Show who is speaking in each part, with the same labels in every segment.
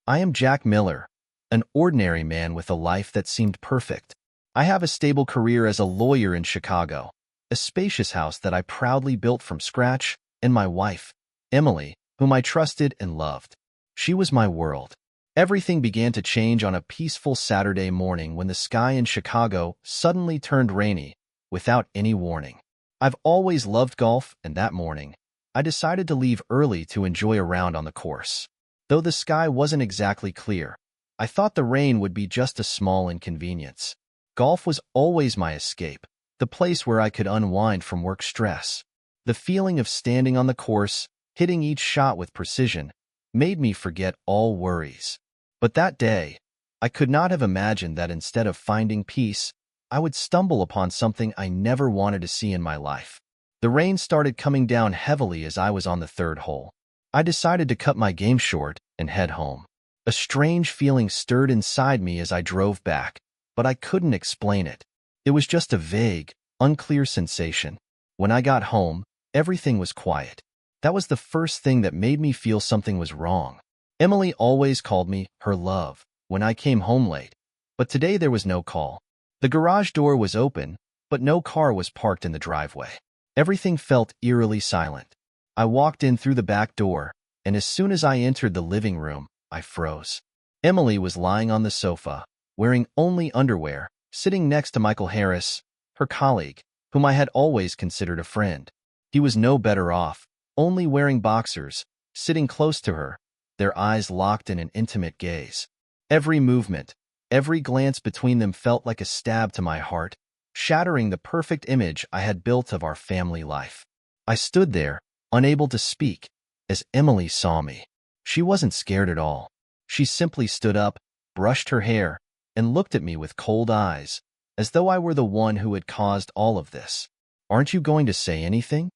Speaker 1: I am Jack Miller, an ordinary man with a life that seemed perfect. I have a stable career as a lawyer in Chicago, a spacious house that I proudly built from scratch, and my wife, Emily, whom I trusted and loved. She was my world. Everything began to change on a peaceful Saturday morning when the sky in Chicago suddenly turned rainy, without any warning. I've always loved golf, and that morning, I decided to leave early to enjoy a round on the course. Though the sky wasn't exactly clear, I thought the rain would be just a small inconvenience. Golf was always my escape, the place where I could unwind from work stress. The feeling of standing on the course, hitting each shot with precision, made me forget all worries. But that day, I could not have imagined that instead of finding peace, I would stumble upon something I never wanted to see in my life. The rain started coming down heavily as I was on the third hole. I decided to cut my game short and head home. A strange feeling stirred inside me as I drove back, but I couldn't explain it. It was just a vague, unclear sensation. When I got home, everything was quiet. That was the first thing that made me feel something was wrong. Emily always called me her love when I came home late, but today there was no call. The garage door was open, but no car was parked in the driveway. Everything felt eerily silent. I walked in through the back door, and as soon as I entered the living room, I froze. Emily was lying on the sofa, wearing only underwear, sitting next to Michael Harris, her colleague, whom I had always considered a friend. He was no better off, only wearing boxers, sitting close to her, their eyes locked in an intimate gaze. Every movement, every glance between them felt like a stab to my heart, shattering the perfect image I had built of our family life. I stood there, unable to speak, as Emily saw me. She wasn't scared at all. She simply stood up, brushed her hair, and looked at me with cold eyes, as though I were the one who had caused all of this. "Aren't you going to say anything?"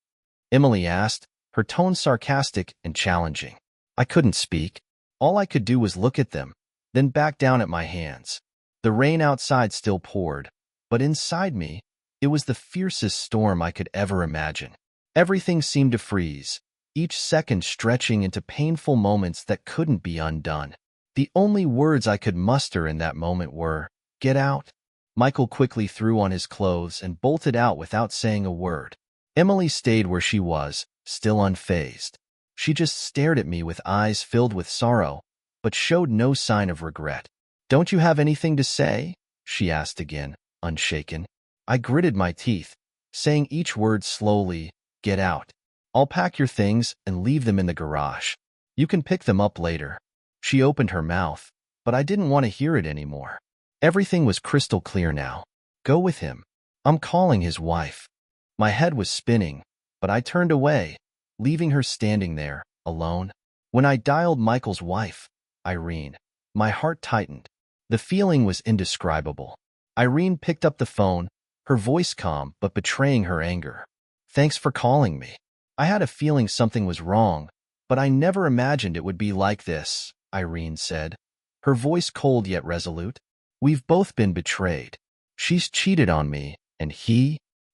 Speaker 1: Emily asked, her tone sarcastic and challenging. I couldn't speak. All I could do was look at them, then back down at my hands. The rain outside still poured, but inside me, it was the fiercest storm I could ever imagine. Everything seemed to freeze, each second stretching into painful moments that couldn't be undone. The only words I could muster in that moment were, "Get out." Michael quickly threw on his clothes and bolted out without saying a word. Emily stayed where she was, still unfazed. She just stared at me with eyes filled with sorrow, but showed no sign of regret. "Don't you have anything to say?" she asked again, unshaken. I gritted my teeth, saying each word slowly, "Get out. I'll pack your things and leave them in the garage. You can pick them up later." She opened her mouth, but I didn't want to hear it anymore. Everything was crystal clear now. Go with him. I'm calling his wife. My head was spinning, but I turned away, leaving her standing there, alone. When I dialed Michael's wife, Irene, my heart tightened. The feeling was indescribable. Irene picked up the phone, her voice calm but betraying her anger. "Thanks for calling me. I had a feeling something was wrong, but I never imagined it would be like this," Irene said, her voice cold yet resolute. "We've both been betrayed. She's cheated on me, and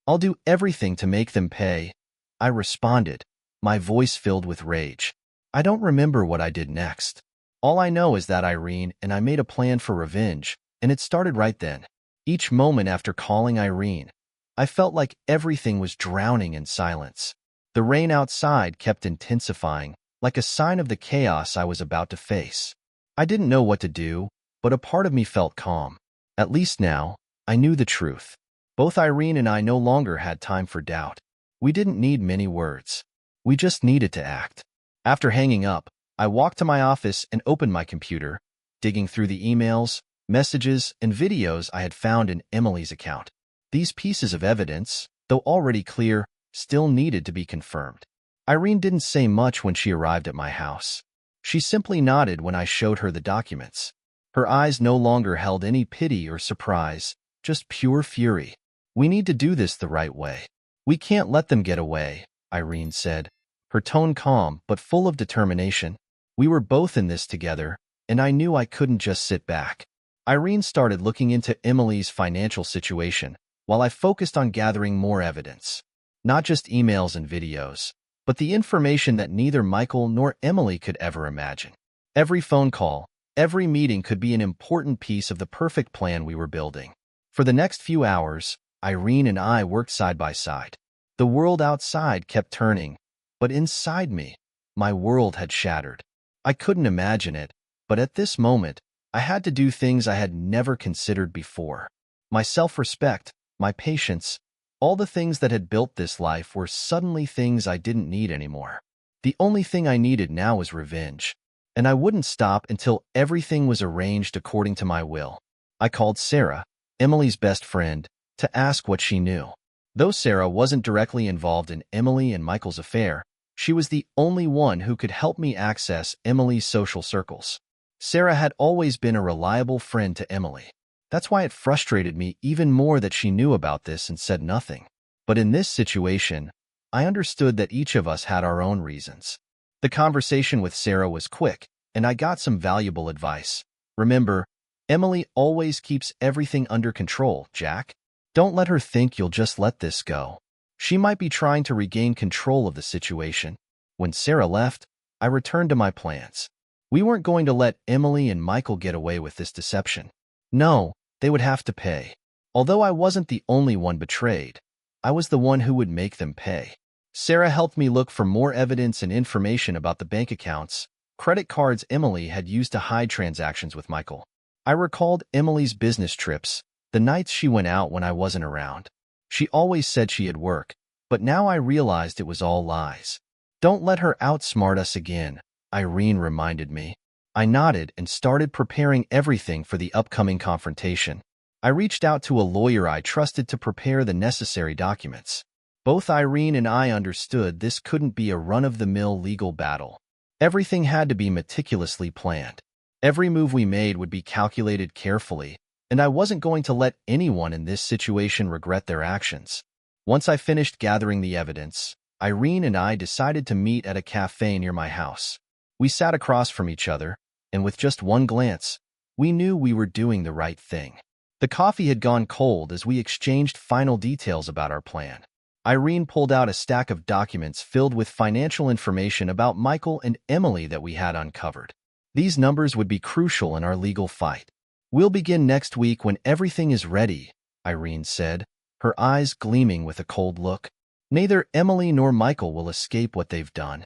Speaker 1: I'll do everything to make them pay." I responded, my voice filled with rage. "I don't remember what I did next. All I know is that Irene and I made a plan for revenge, and it started right then." Each moment after calling Irene, I felt like everything was drowning in silence. The rain outside kept intensifying, like a sign of the chaos I was about to face. I didn't know what to do, but a part of me felt calm. At least now, I knew the truth. Both Irene and I no longer had time for doubt. We didn't need many words. We just needed to act. After hanging up, I walked to my office and opened my computer, digging through the emails, messages, and videos I had found in Emily's account. These pieces of evidence, though already clear, still needed to be confirmed. Irene didn't say much when she arrived at my house. She simply nodded when I showed her the documents. Her eyes no longer held any pity or surprise, just pure fury. "We need to do this the right way. We can't let them get away," Irene said, her tone calm but full of determination. "We were both in this together, and I knew I couldn't just sit back." Irene started looking into Emily's financial situation, while I focused on gathering more evidence. Not just emails and videos, but the information that neither Michael nor Emily could ever imagine. Every phone call, every meeting could be an important piece of the perfect plan we were building. For the next few hours, Irene and I worked side by side. The world outside kept turning, but inside me, my world had shattered. I couldn't imagine it, but at this moment, I had to do things I had never considered before. My self-respect, my patience, all the things that had built this life were suddenly things I didn't need anymore. The only thing I needed now was revenge, and I wouldn't stop until everything was arranged according to my will. I called Sarah, Emily's best friend, to ask what she knew. Though Sarah wasn't directly involved in Emily and Michael's affair, she was the only one who could help me access Emily's social circles. Sarah had always been a reliable friend to Emily. That's why it frustrated me even more that she knew about this and said nothing. But in this situation, I understood that each of us had our own reasons. The conversation with Sarah was quick, and I got some valuable advice. Remember, Emily always keeps everything under control, Jack. Don't let her think you'll just let this go. She might be trying to regain control of the situation. When Sarah left, I returned to my plans. We weren't going to let Emily and Michael get away with this deception. No, they would have to pay. Although I wasn't the only one betrayed, I was the one who would make them pay. Sarah helped me look for more evidence and information about the bank accounts, credit cards Emily had used to hide transactions with Michael. I recalled Emily's business trips, the nights she went out when I wasn't around. She always said she had work, but now I realized it was all lies. Don't let her outsmart us again, Irene reminded me. I nodded and started preparing everything for the upcoming confrontation. I reached out to a lawyer I trusted to prepare the necessary documents. Both Irene and I understood this couldn't be a run-of-the-mill legal battle. Everything had to be meticulously planned. Every move we made would be calculated carefully, and I wasn't going to let anyone in this situation regret their actions. Once I finished gathering the evidence, Irene and I decided to meet at a cafe near my house. We sat across from each other, and with just one glance, we knew we were doing the right thing. The coffee had gone cold as we exchanged final details about our plan. Irene pulled out a stack of documents filled with financial information about Michael and Emily that we had uncovered. These numbers would be crucial in our legal fight. We'll begin next week when everything is ready, Irene said, her eyes gleaming with a cold look. Neither Emily nor Michael will escape what they've done.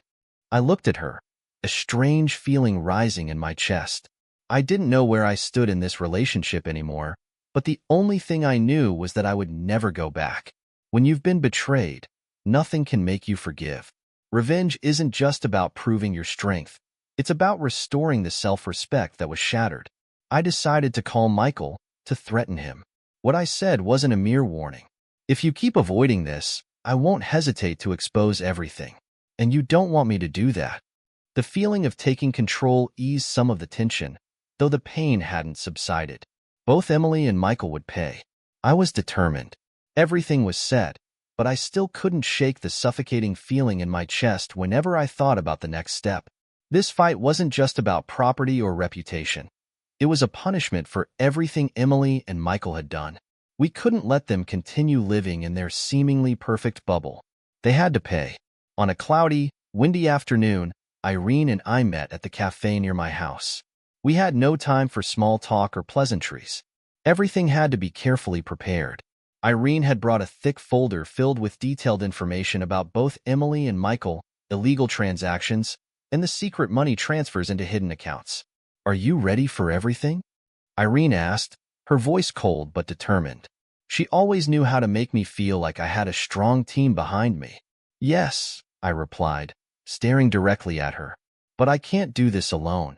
Speaker 1: I looked at her, a strange feeling rising in my chest. I didn't know where I stood in this relationship anymore, but the only thing I knew was that I would never go back. When you've been betrayed, nothing can make you forgive. Revenge isn't just about proving your strength. It's about restoring the self-respect that was shattered. I decided to call Michael, to threaten him. What I said wasn't a mere warning. If you keep avoiding this, I won't hesitate to expose everything. And you don't want me to do that. The feeling of taking control eased some of the tension, though the pain hadn't subsided. Both Emily and Michael would pay. I was determined. Everything was set, but I still couldn't shake the suffocating feeling in my chest whenever I thought about the next step. This fight wasn't just about property or reputation. It was a punishment for everything Emily and Michael had done. We couldn't let them continue living in their seemingly perfect bubble. They had to pay. On a cloudy, windy afternoon, Irene and I met at the cafe near my house. We had no time for small talk or pleasantries. Everything had to be carefully prepared. Irene had brought a thick folder filled with detailed information about both Emily and Michael, illegal transactions, and the secret money transfers into hidden accounts. "Are you ready for everything?" Irene asked, her voice cold but determined. She always knew how to make me feel like I had a strong team behind me. "Yes," I replied, staring directly at her. "But I can't do this alone.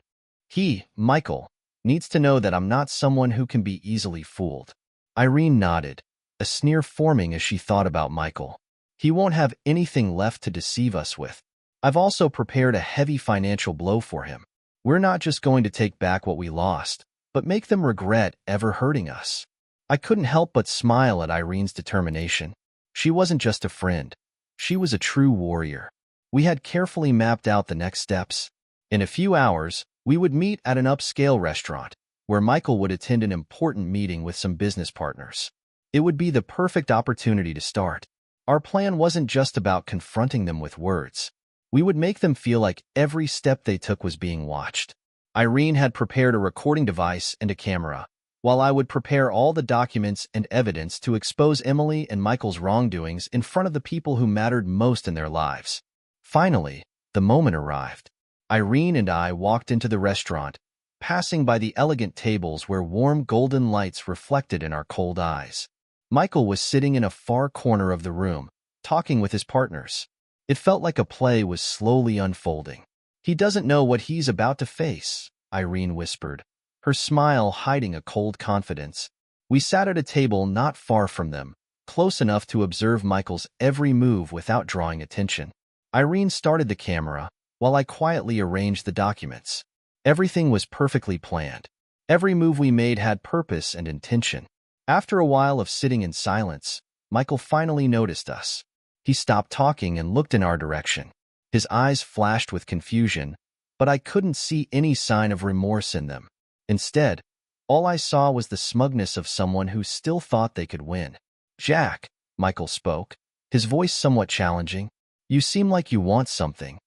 Speaker 1: Michael, needs to know that I'm not someone who can be easily fooled." Irene nodded, a sneer forming as she thought about Michael. "He won't have anything left to deceive us with. I've also prepared a heavy financial blow for him. We're not just going to take back what we lost, but make them regret ever hurting us." I couldn't help but smile at Irene's determination. She wasn't just a friend. She was a true warrior. We had carefully mapped out the next steps. In a few hours, we would meet at an upscale restaurant, where Michael would attend an important meeting with some business partners. It would be the perfect opportunity to start. Our plan wasn't just about confronting them with words. We would make them feel like every step they took was being watched. Irene had prepared a recording device and a camera, while I would prepare all the documents and evidence to expose Emily and Michael's wrongdoings in front of the people who mattered most in their lives. Finally, the moment arrived. Irene and I walked into the restaurant, passing by the elegant tables where warm golden lights reflected in our cold eyes. Michael was sitting in a far corner of the room, talking with his partners. It felt like a play was slowly unfolding. "He doesn't know what he's about to face," Irene whispered, her smile hiding a cold confidence. We sat at a table not far from them, close enough to observe Michael's every move without drawing attention. Irene started the camera, while I quietly arranged the documents. Everything was perfectly planned. Every move we made had purpose and intention. After a while of sitting in silence, Michael finally noticed us. He stopped talking and looked in our direction. His eyes flashed with confusion, but I couldn't see any sign of remorse in them. Instead, all I saw was the smugness of someone who still thought they could win. "Jack," Michael spoke, his voice somewhat challenging, "you seem like you want something.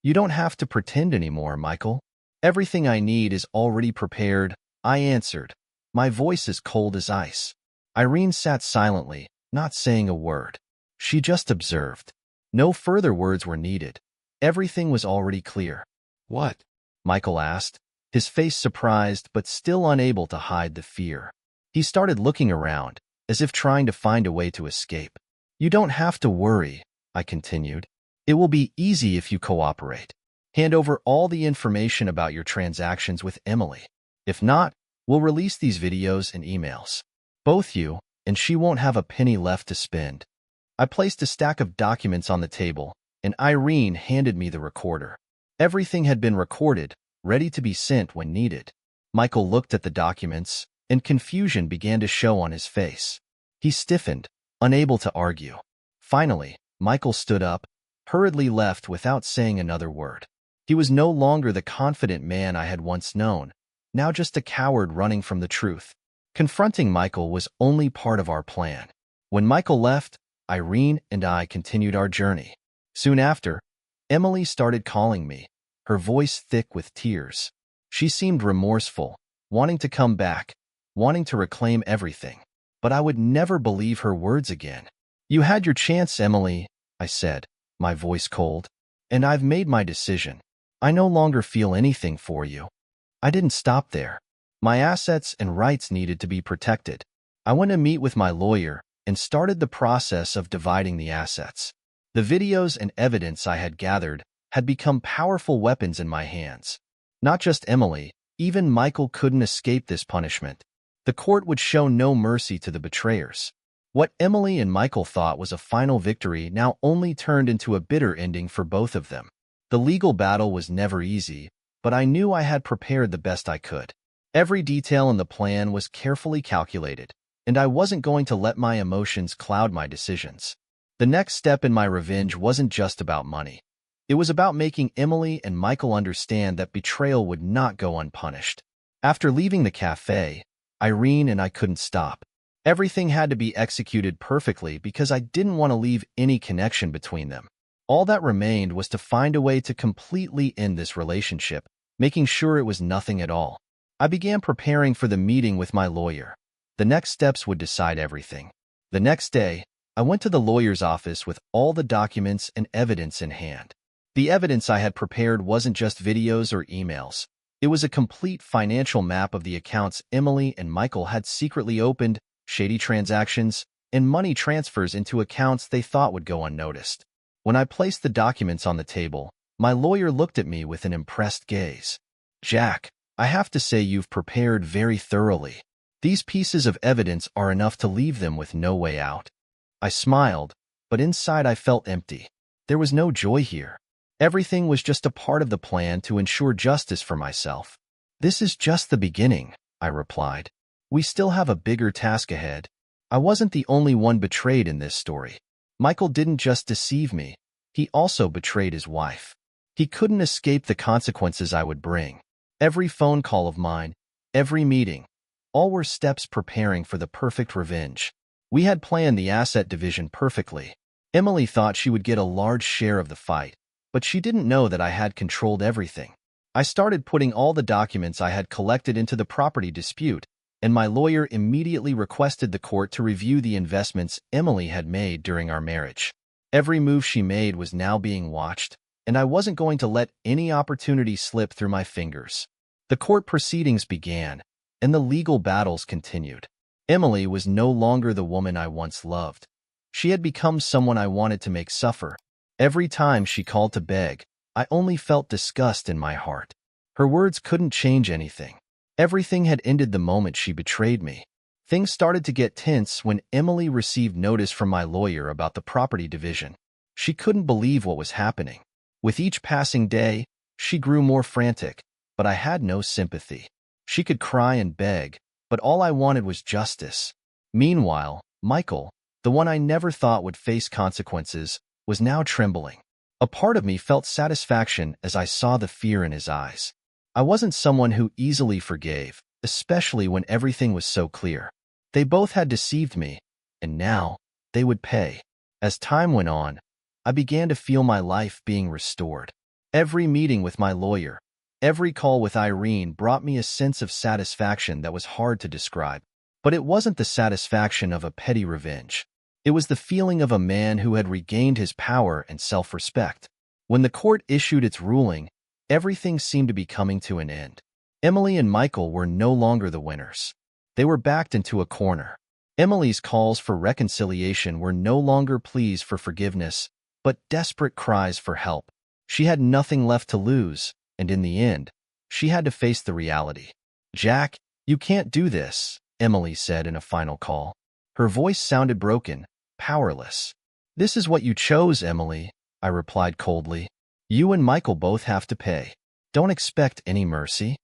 Speaker 1: You don't have to pretend anymore, Michael. Everything I need is already prepared," I answered, my voice as cold as ice. Irene sat silently, not saying a word. She just observed. No further words were needed. Everything was already clear. "What?" Michael asked, his face surprised but still unable to hide the fear. He started looking around, as if trying to find a way to escape. "You don't have to worry," I continued. "It will be easy if you cooperate. Hand over all the information about your transactions with Emily. If not, we'll release these videos and emails. Both you and she won't have a penny left to spend." I placed a stack of documents on the table, and Irene handed me the recorder. Everything had been recorded, ready to be sent when needed. Michael looked at the documents, and confusion began to show on his face. He stiffened, unable to argue. Finally, Michael stood up, hurriedly left without saying another word. He was no longer the confident man I had once known, now just a coward running from the truth. Confronting Michael was only part of our plan. When Michael left, Irene and I continued our journey. Soon after, Emily started calling me, her voice thick with tears. She seemed remorseful, wanting to come back, wanting to reclaim everything. But I would never believe her words again. "You had your chance, Emily," I said, my voice cold. "And I've made my decision. I no longer feel anything for you." I didn't stop there. My assets and rights needed to be protected. I went to meet with my lawyer and started the process of dividing the assets. The videos and evidence I had gathered had become powerful weapons in my hands. Not just Emily, even Michael couldn't escape this punishment. The court would show no mercy to the betrayers. What Emily and Michael thought was a final victory now only turned into a bitter ending for both of them. The legal battle was never easy, but I knew I had prepared the best I could. Every detail in the plan was carefully calculated, and I wasn't going to let my emotions cloud my decisions. The next step in my revenge wasn't just about money. It was about making Emily and Michael understand that betrayal would not go unpunished. After leaving the cafe, Irene and I couldn't stop. Everything had to be executed perfectly because I didn't want to leave any connection between them. All that remained was to find a way to completely end this relationship, making sure it was nothing at all. I began preparing for the meeting with my lawyer. The next steps would decide everything. The next day, I went to the lawyer's office with all the documents and evidence in hand. The evidence I had prepared wasn't just videos or emails. It was a complete financial map of the accounts Emily and Michael had secretly opened, shady transactions, and money transfers into accounts they thought would go unnoticed. When I placed the documents on the table, my lawyer looked at me with an impressed gaze. "Jack, I have to say you've prepared very thoroughly. These pieces of evidence are enough to leave them with no way out." I smiled, but inside I felt empty. There was no joy here. Everything was just a part of the plan to ensure justice for myself. "This is just the beginning," I replied. "We still have a bigger task ahead." I wasn't the only one betrayed in this story. Michael didn't just deceive me, he also betrayed his wife. He couldn't escape the consequences I would bring. Every phone call of mine, every meeting, all were steps preparing for the perfect revenge. We had planned the asset division perfectly. Emily thought she would get a large share of the fight, but she didn't know that I had controlled everything. I started putting all the documents I had collected into the property dispute, and my lawyer immediately requested the court to review the investments Emily had made during our marriage. Every move she made was now being watched, and I wasn't going to let any opportunity slip through my fingers. The court proceedings began, and the legal battles continued. Emily was no longer the woman I once loved. She had become someone I wanted to make suffer. Every time she called to beg, I only felt disgust in my heart. Her words couldn't change anything. Everything had ended the moment she betrayed me. Things started to get tense when Emily received notice from my lawyer about the property division. She couldn't believe what was happening. With each passing day, she grew more frantic, but I had no sympathy. She could cry and beg, but all I wanted was justice. Meanwhile, Michael, the one I never thought would face consequences, was now trembling. A part of me felt satisfaction as I saw the fear in his eyes. I wasn't someone who easily forgave, especially when everything was so clear. They both had deceived me, and now they would pay. As time went on, I began to feel my life being restored. Every meeting with my lawyer, every call with Irene brought me a sense of satisfaction that was hard to describe. But it wasn't the satisfaction of a petty revenge. It was the feeling of a man who had regained his power and self-respect. When the court issued its ruling, everything seemed to be coming to an end. Emily and Michael were no longer the winners. They were backed into a corner. Emily's calls for reconciliation were no longer pleas for forgiveness, but desperate cries for help. She had nothing left to lose, and in the end, she had to face the reality. "Jack, you can't do this," Emily said in a final call. Her voice sounded broken, powerless. "This is what you chose, Emily," I replied coldly. "You and Michael both have to pay. Don't expect any mercy."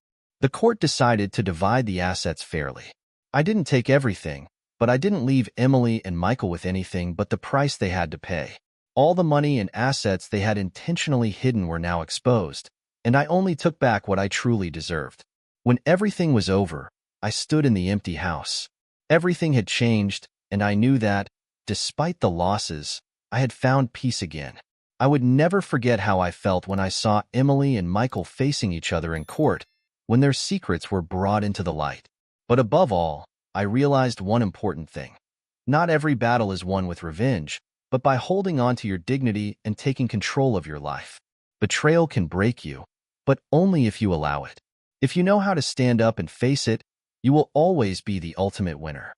Speaker 1: The court decided to divide the assets fairly. I didn't take everything, but I didn't leave Emily and Michael with anything but the price they had to pay. All the money and assets they had intentionally hidden were now exposed, and I only took back what I truly deserved. When everything was over, I stood in the empty house. Everything had changed, and I knew that, despite the losses, I had found peace again. I would never forget how I felt when I saw Emily and Michael facing each other in court, when their secrets were brought into the light. But above all, I realized one important thing. Not every battle is won with revenge, but by holding on to your dignity and taking control of your life. Betrayal can break you, but only if you allow it. If you know how to stand up and face it, you will always be the ultimate winner.